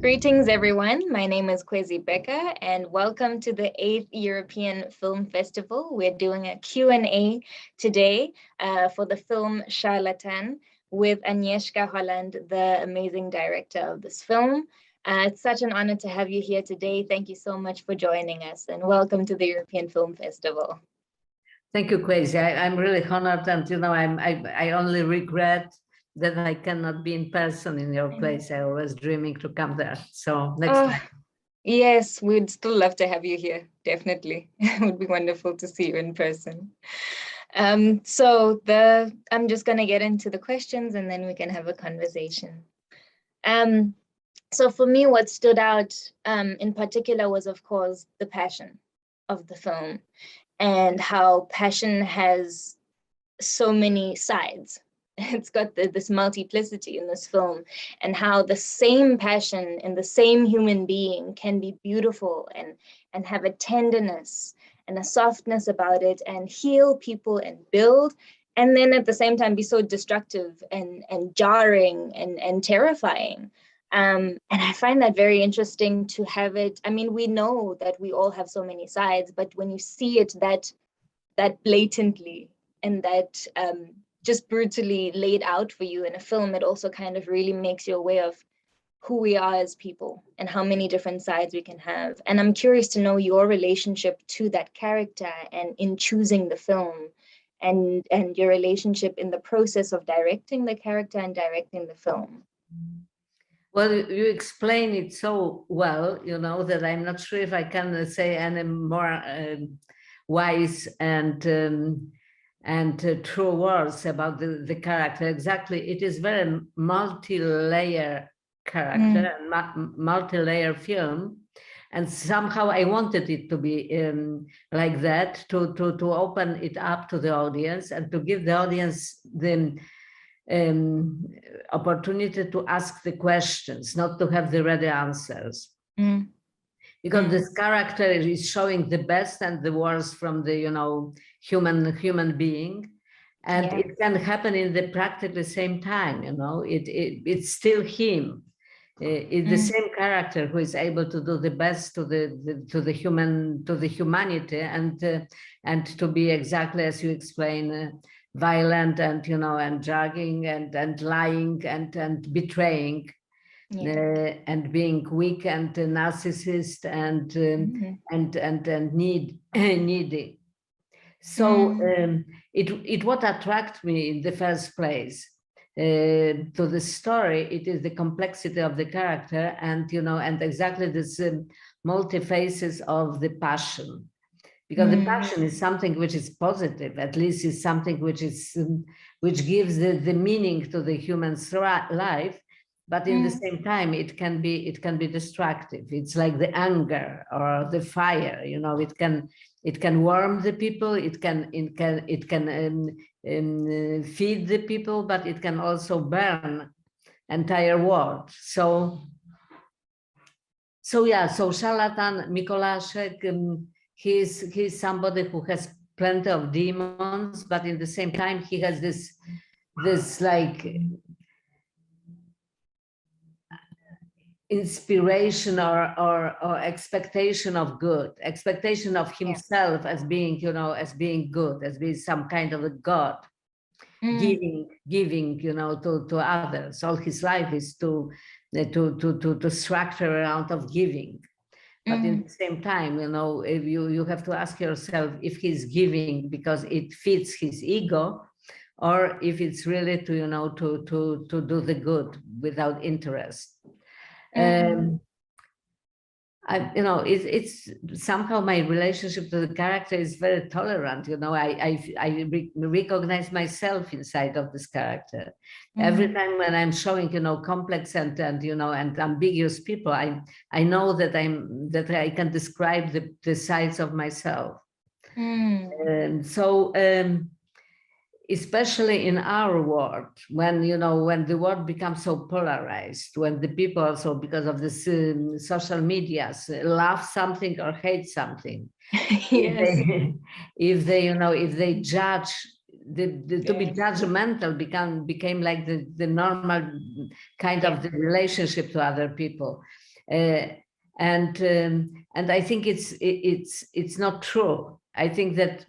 Greetings, everyone. My name is Khwezi Becker, and welcome to the 8th European Film Festival. We're doing a Q&A today for the film Charlatan with Agnieszka, Holland, the amazing director of this film. It's such an honor to have you here today. Thank you so much for joining us, and welcome to the European Film Festival. Thank you, Khwezi. I'm really honored, and I only regret that I cannot be in person in your place. I was dreaming to come there. So next time. Yes, we'd still love to have you here. Definitely. It would be wonderful to see you in person. I'm just going to get into the questions and then we can have a conversation. So for me, what stood out in particular was, of course, the passion of the film and how passion has so many sides. It's got this multiplicity in this film, and how the same passion in the same human being can be beautiful and have a tenderness and a softness about it and heal people and build, and then at the same time be so destructive and jarring and terrifying. And I find that very interesting to have it. I mean, we know that we all have so many sides, but when you see it that blatantly and that just brutally laid out for you in a film, it also kind of really makes you aware of who we are as people and how many different sides we can have. And I'm curious to know your relationship to that character and in choosing the film and your relationship in the process of directing the character and directing the film. Well, you explain it so well, that I'm not sure if I can say any more wise and true words about the character. Exactly, it is very multi-layer character and multi-layer film, and somehow I wanted it to be like that, to open it up to the audience and to give the audience the opportunity to ask the questions, not to have the ready answers. Because this character is showing the best and the worst from the human being, and it can happen in the practically same time. It's still him. It's the same character who is able to do the best to the humanity, and to be exactly as you explain, violent and and dragging and lying and betraying. And being weak and narcissist and needy. So it what attracted me in the first place to the story. It is the complexity of the character and and exactly this multi faces of the passion, because the passion is something which is positive, at least is something which is which gives the meaning to the human's life. But in the same time, it can be destructive. It's like the anger or the fire. It can warm the people. It can feed the people, but it can also burn entire world. So Charlatan Mikolaszek, he's somebody who has plenty of demons, but in the same time, he has this like inspiration or expectation of good, expectation of himself as being, as being good, as being some kind of a god, giving, to others. All his life is to structure around of giving. But in the same time, if you have to ask yourself if he's giving because it fits his ego, or if it's really to do the good without interest. It's somehow my relationship to the character is very tolerant. I recognize myself inside of this character. Every time when I'm showing, complex and ambiguous people, I know that I can describe the sides of myself. Especially in our world, when the world becomes so polarized, when the people also, because of this social medias, love something or hate something. If they judge, to be judgmental became like the normal kind of the relationship to other people. And I think it's not true. I think that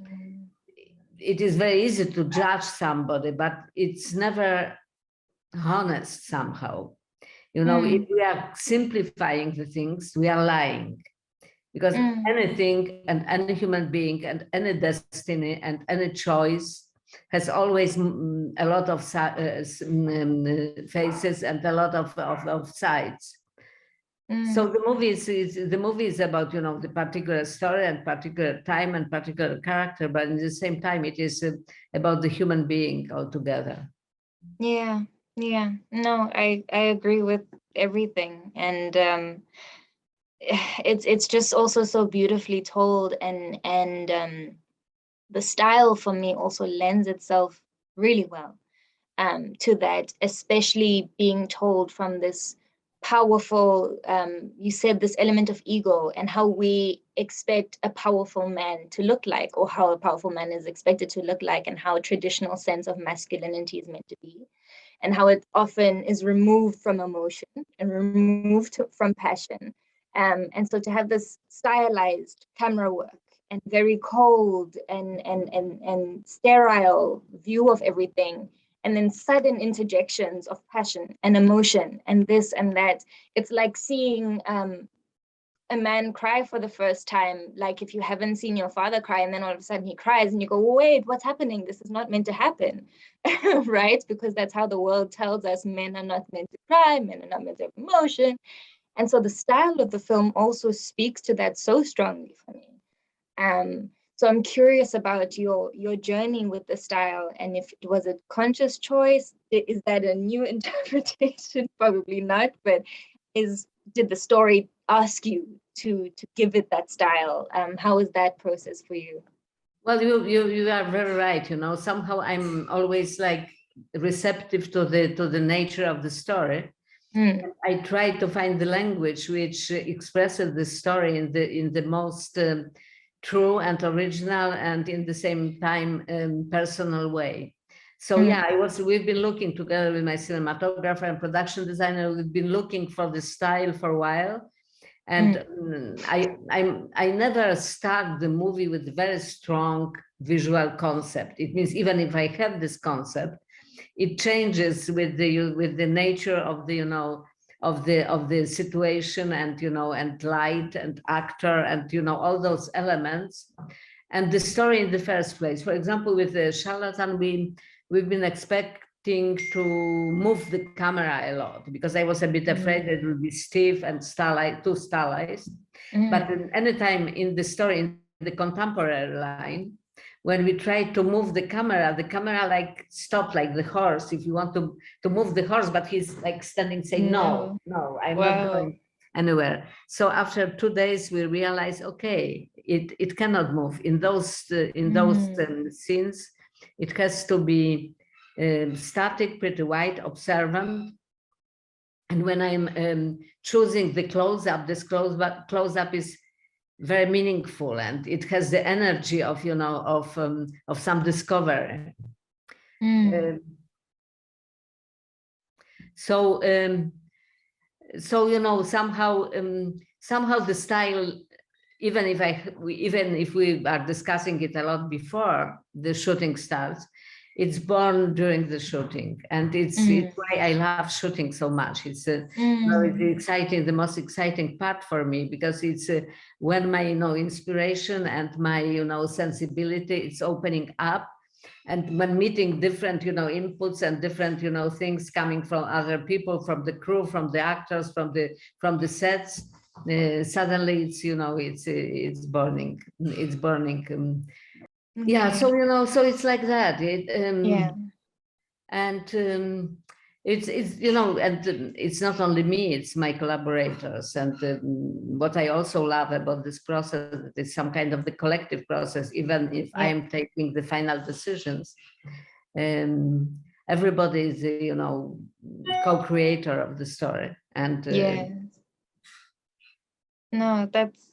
it is very easy to judge somebody, but it's never honest somehow. You know, if we are simplifying the things, we are lying. Because anything and any human being and any destiny and any choice has always a lot of faces and a lot of sides. So the movie is about, you know, the particular story and particular time and particular character, but at the same time, it is about the human being altogether. Yeah, yeah. No, I agree with everything, and it's just also so beautifully told, and the style for me also lends itself really well to that, especially being told from this powerful, you said this element of ego and how we expect a powerful man to look like, or how a powerful man is expected to look like, and how a traditional sense of masculinity is meant to be, and how it often is removed from emotion and removed from passion. And so to have this stylized camera work and very cold and sterile view of everything, and then sudden interjections of passion and emotion and this and that, it's like seeing a man cry for the first time, like if you haven't seen your father cry and then all of a sudden he cries and you go, wait, what's happening? This is not meant to happen, right? Because that's how the world tells us men are not meant to cry, men are not meant to have emotion. And so the style of the film also speaks to that so strongly for me. So I'm curious about your journey with the style, and if it was a conscious choice, is that a new interpretation? Probably not, but did the story ask you to give it that style? How is that process for you? Well, you are very right. You know, somehow I'm always like receptive to the nature of the story. I try to find the language which expresses the story in the most true and original, and in the same time personal way. So yeah, we've been looking together with my cinematographer and production designer. We've been looking for the style for a while, and I never start the movie with very strong visual concept. It means even if I have this concept, it changes with the nature of the, you know, of the situation, and, you know, and light and actor and, you know, all those elements, and the story in the first place. For example, with the Charlatan, we've been expecting to move the camera a lot, because I was a bit afraid it would be stiff and too stylized. But anytime in the story, in the contemporary line, when we try to move the camera like stopped, like the horse. If you want to move the horse, but he's like standing saying, no, I'm not going anywhere. So after 2 days, we realized, okay, it cannot move in those scenes. It has to be static, pretty wide, observant. And when I'm choosing the close-up, this close-up is very meaningful, and it has the energy of, you know, of some discovery. So you know, somehow the style, even if we are discussing it a lot before the shooting starts, it's born during the shooting, and it's why I love shooting so much. It's very exciting, the most exciting part for me, because it's when my, you know, inspiration and my, you know, sensibility, it's opening up, and when meeting different, you know, inputs and different, you know, things coming from other people, from the crew, from the actors, from the sets, suddenly it's, you know, it's burning. Yeah, so, you know, so it's like that. And it's you know, and it's not only me, it's my collaborators. And what I also love about this process is some kind of the collective process, even if I am taking the final decisions. Everybody is, you know, co-creator of the story. And no,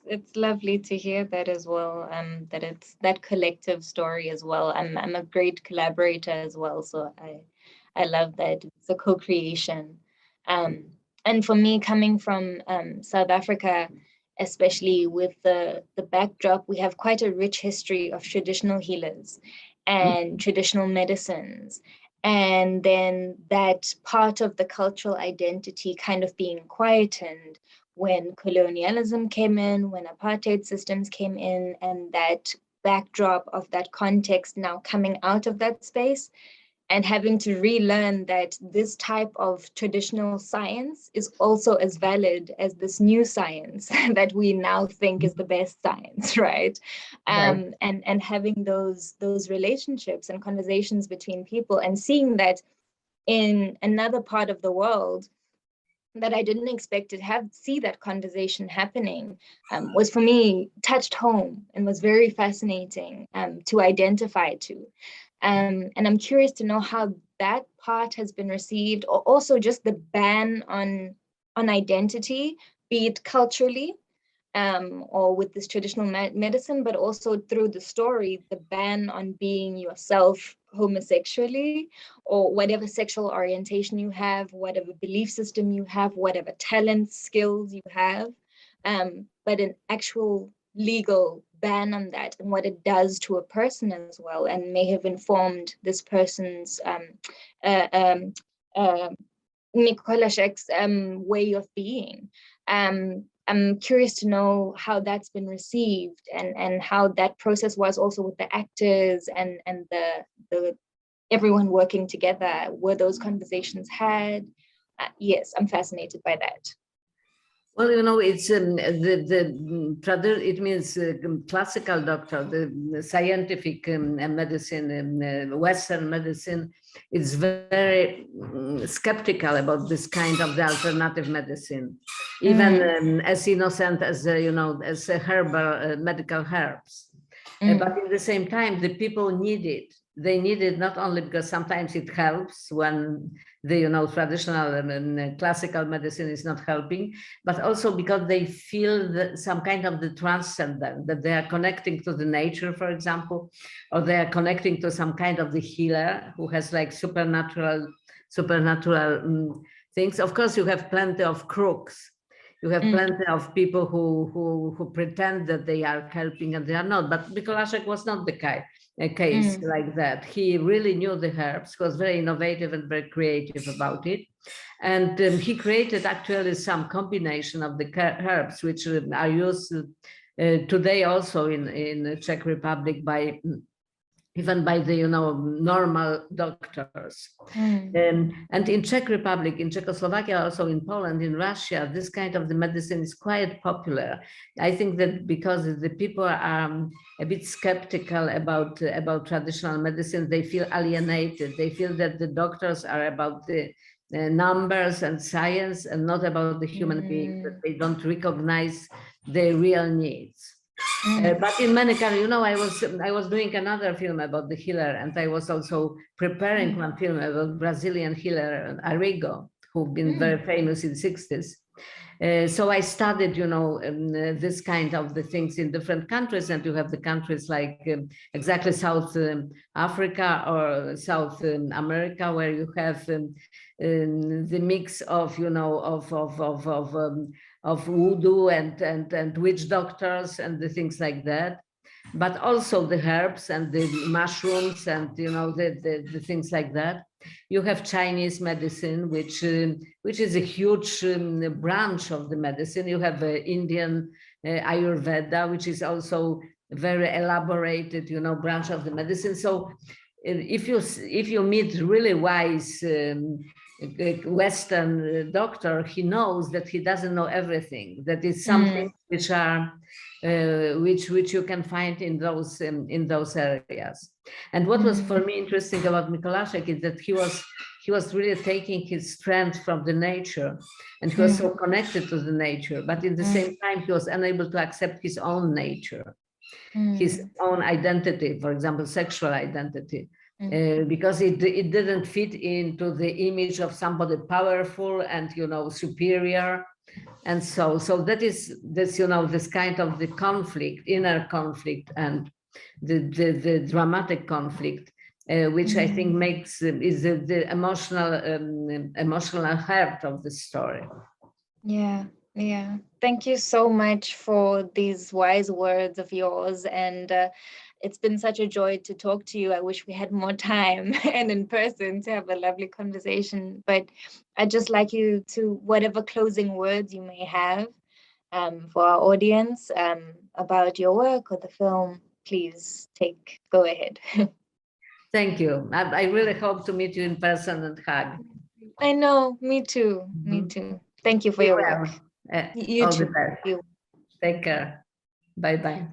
it's lovely to hear that as well. That it's that collective story as well. I'm a great collaborator as well, so I love that it's a co-creation. And for me, coming from South Africa, especially with the backdrop, we have quite a rich history of traditional healers and traditional medicines. And then that part of the cultural identity kind of being quietened when colonialism came in, when apartheid systems came in, and that backdrop of that context now coming out of that space, and having to relearn that this type of traditional science is also as valid as this new science that we now think is the best science, right? And having those relationships and conversations between people, and seeing that in another part of the world that I didn't expect to see that conversation happening, was for me touched home and was very fascinating to identify to. And I'm curious to know how that part has been received, or also just the ban on identity, be it culturally or with this traditional medicine, but also through the story, the ban on being yourself homosexually, or whatever sexual orientation you have, whatever belief system you have, whatever talents, skills you have, but an actual legal ban on that, and what it does to a person as well, and may have informed this person's Mikolashek's way of being. I'm curious to know how that's been received, and how that process was also with the actors and the everyone working together. Were those conversations had? Yes, I'm fascinated by that. Well, you know, it's it means classical doctor, the scientific medicine, Western medicine. It's very skeptical about this kind of the alternative medicine, even as innocent as you know, as herbal medical herbs. But at the same time, the people need it. They need it not only because sometimes it helps when the traditional classical medicine is not helping, but also because they feel some kind of the transcendent, that they are connecting to the nature, for example, or they are connecting to some kind of the healer who has like supernatural things. Of course, you have plenty of crooks. You have plenty of people who pretend that they are helping and they are not. But Mikołajek was not a case like that. He really knew the herbs, was very innovative and very creative about it. And he created actually some combination of the herbs, which are used today also in the Czech Republic by even by the normal doctors. And in Czech Republic, in Czechoslovakia, also in Poland, in Russia, this kind of the medicine is quite popular. I think that because the people are a bit skeptical about traditional medicine, they feel alienated. They feel that the doctors are about the numbers and science and not about the human being, that they don't recognize their real needs. But in many countries, I was doing another film about the healer, and I was also preparing one film about Brazilian healer Arrigo, who've been very famous in the 60s. So I studied, this kind of the things in different countries, and you have the countries like exactly South Africa or South America, where you have the mix of, of voodoo and witch doctors and the things like that, but also the herbs and the mushrooms and the things like that. You have Chinese medicine, which is a huge branch of the medicine. You have Indian Ayurveda, which is also a very elaborated branch of the medicine. So if you meet really wise Western doctor, he knows that he doesn't know everything, that it's something which are which you can find in those areas. And what was for me interesting about Mikołajek is that he was really taking his strength from the nature, and he was so connected to the nature, but at the same time he was unable to accept his own nature, his own identity, for example, sexual identity. Because it didn't fit into the image of somebody powerful and superior, and so that is this this kind of the conflict, inner conflict, and the dramatic conflict, which I think makes is the emotional heart of the story. Yeah, yeah. Thank you so much for these wise words of yours. And it's been such a joy to talk to you. I wish we had more time and in person to have a lovely conversation. But I'd just like you to, whatever closing words you may have for our audience about your work or the film, please go ahead. Thank you. I really hope to meet you in person and hug. I know, me too. Me too. Thank you for your work. Well, You all the too. best. Take care. Bye-bye.